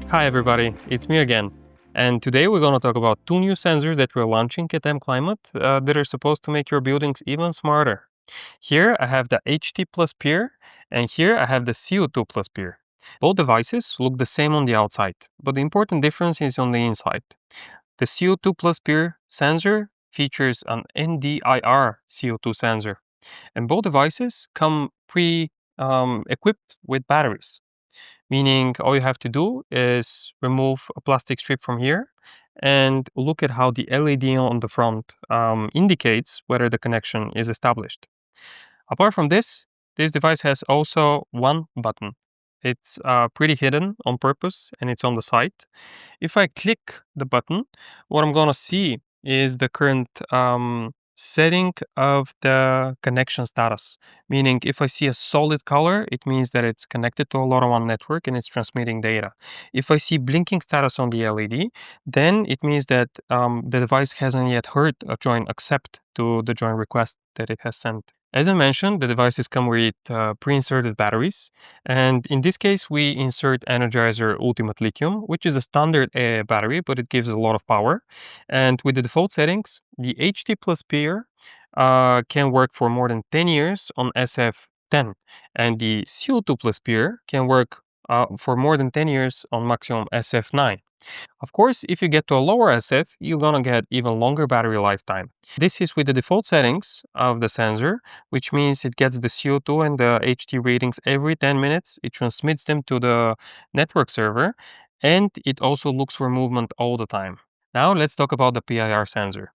Hi everybody, it's me again. And today we're going to talk about two new sensors that we're launching at MClimate that are supposed to make your buildings even smarter. Here I have the HT+PIR and here I have the CO2+PIR. Both devices look the same on the outside, but the important difference is on the inside. The CO2+PIR sensor features an NDIR CO2 sensor, and both devices come equipped with batteries. Meaning all you have to do is remove a plastic strip from here and look at how the LED on the front indicates whether the connection is established. Apart from this device has also one button. It's pretty hidden on purpose and it's on the side. If I click the button, what I'm gonna see is the current setting of the connection status. Meaning if I see a solid color, it means that it's connected to a LoRaWAN network and it's transmitting data. If I see blinking status on the LED, then it means that the device hasn't yet heard a join accept to the join request that it has sent. As I mentioned, the devices come with pre-inserted batteries, and in this case we insert Energizer Ultimate Lithium, which is a standard AA battery, but it gives a lot of power. And with the default settings, the HT+PIR can work for more than 10 years on SF10, and the CO2+PIR can work for more than 10 years on maximum SF9. Of course, if you get to a lower SF, you're gonna get even longer battery lifetime. This is with the default settings of the sensor, which means it gets the CO2 and the HT readings every 10 minutes. It transmits them to the network server, and it also looks for movement all the time. Now let's talk about the PIR sensor.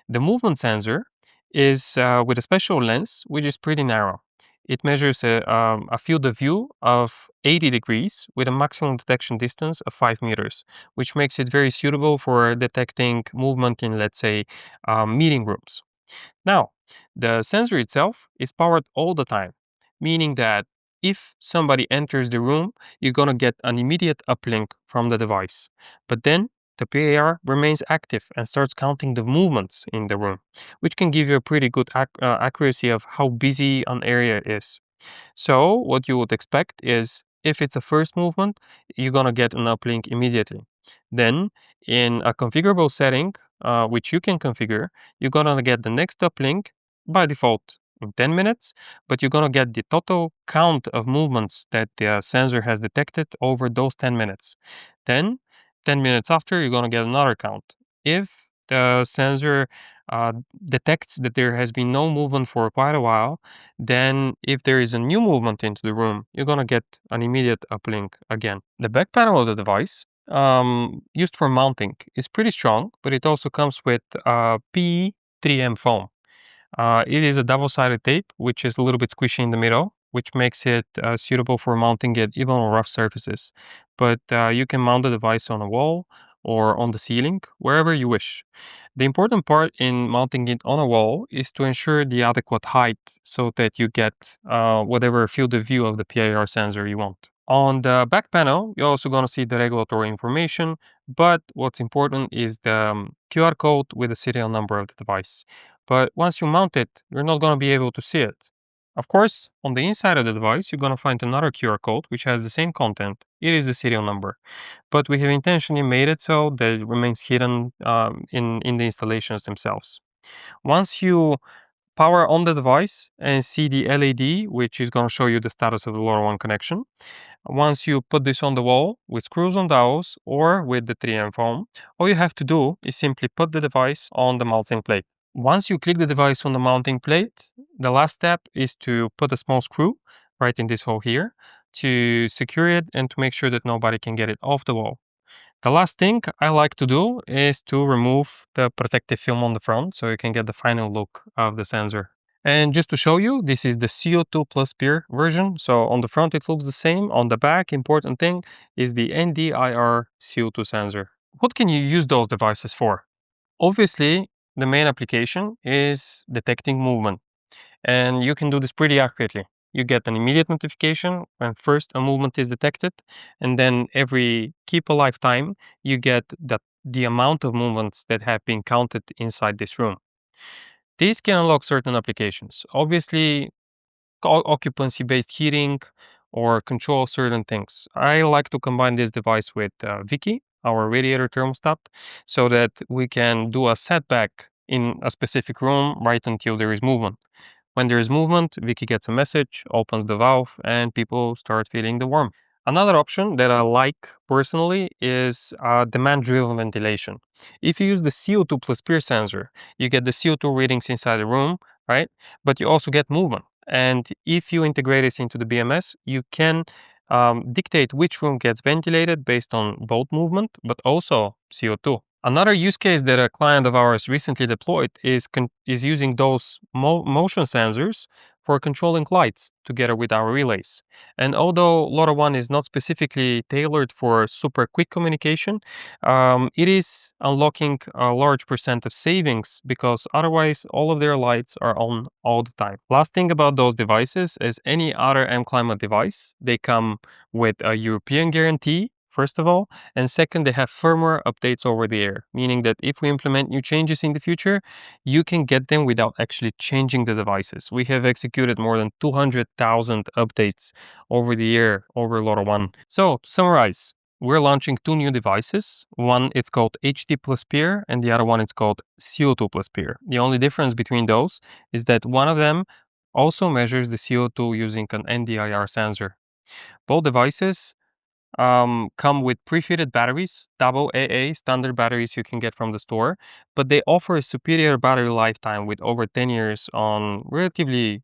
The movement sensor is with a special lens, which is pretty narrow. It measures a field of view of 80 degrees with a maximum detection distance of 5 meters, which makes it very suitable for detecting movement in, let's say, meeting rooms. Now, the sensor itself is powered all the time, meaning that if somebody enters the room, you're gonna get an immediate uplink from the device. But then the PIR remains active and starts counting the movements in the room, which can give you a pretty good accuracy of how busy an area is. So what you would expect is if it's a first movement, you're gonna get an uplink immediately. Then in a configurable setting, which you can configure, you're gonna get the next uplink by default in 10 minutes, but you're gonna get the total count of movements that the sensor has detected over those 10 minutes. Then 10 minutes after, you're gonna get another count. If the sensor detects that there has been no movement for quite a while, then if there is a new movement into the room, you're gonna get an immediate uplink again. The back panel of the device, used for mounting, is pretty strong, but it also comes with PE 3M foam. It is a double-sided tape, which is a little bit squishy in the middle, which makes it suitable for mounting it even on rough surfaces. But you can mount the device on a wall or on the ceiling, wherever you wish. The important part in mounting it on a wall is to ensure the adequate height so that you get whatever field of view of the PIR sensor you want. On the back panel, you're also going to see the regulatory information, but what's important is the QR code with the serial number of the device. But once you mount it, you're not going to be able to see it. Of course, on the inside of the device, you're going to find another QR code which has the same content. It is the serial number. But we have intentionally made it so that it remains hidden in the installations themselves. Once you power on the device and see the LED, which is going to show you the status of the LoRaWAN connection, once you put this on the wall with screws on dowels or with the 3M foam, all you have to do is simply put the device on the mounting plate. Once you click the device on the mounting plate, the last step is to put a small screw right in this hole here to secure it and to make sure that nobody can get it off the wall. The last thing I like to do is to remove the protective film on the front so you can get the final look of the sensor. And just to show you, this is the CO2+PIR version. So on the front it looks the same. On the back, important thing is the NDIR CO2 sensor. What can you use those devices for? Obviously, the main application is detecting movement. And you can do this pretty accurately. You get an immediate notification when first a movement is detected, and then every keep alive time, you get the amount of movements that have been counted inside this room. These can unlock certain applications. Obviously, occupancy-based heating or control certain things. I like to combine this device with Vicky, our radiator thermostat, so that we can do a setback in a specific room right until there is movement. When there is movement, Vicky gets a message, opens the valve, and people start feeling the warmth. Another option that I like personally is demand-driven ventilation. If you use the CO2 plus PIR sensor, you get the CO2 readings inside the room, right? But you also get movement. And if you integrate this into the BMS, you can dictate which room gets ventilated based on both movement, but also CO2. Another use case that a client of ours recently deployed is using those motion sensors for controlling lights together with our relays. And although LoRaWAN is not specifically tailored for super quick communication, it is unlocking a large percent of savings because otherwise all of their lights are on all the time. Last thing about those devices is any other MClimate device, they come with a European guarantee, first of all, and second, they have firmware updates over the air, meaning that if we implement new changes in the future, you can get them without actually changing the devices. We have executed more than 200,000 updates over the air over LoRaWAN. So, to summarize, we're launching two new devices. One is called HT+PIR and the other one is called CO2+PIR. The only difference between those is that one of them also measures the CO2 using an NDIR sensor. Both devices come with pre-fitted batteries, AA standard batteries you can get from the store, but they offer a superior battery lifetime with over 10 years on relatively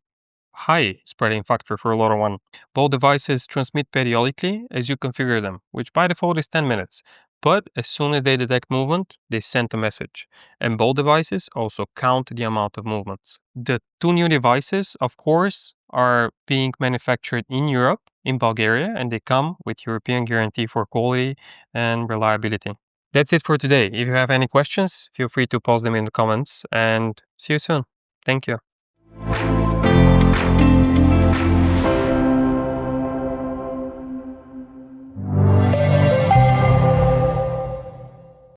high spreading factor for LoRaWAN. Both devices transmit periodically as you configure them, which by default is 10 minutes. But as soon as they detect movement, they send a message. And both devices also count the amount of movements. The two new devices, of course, are being manufactured in Europe, in Bulgaria, and they come with European guarantee for quality and reliability. That's it for today. If you have any questions, feel free to post them in the comments and see you soon. Thank you.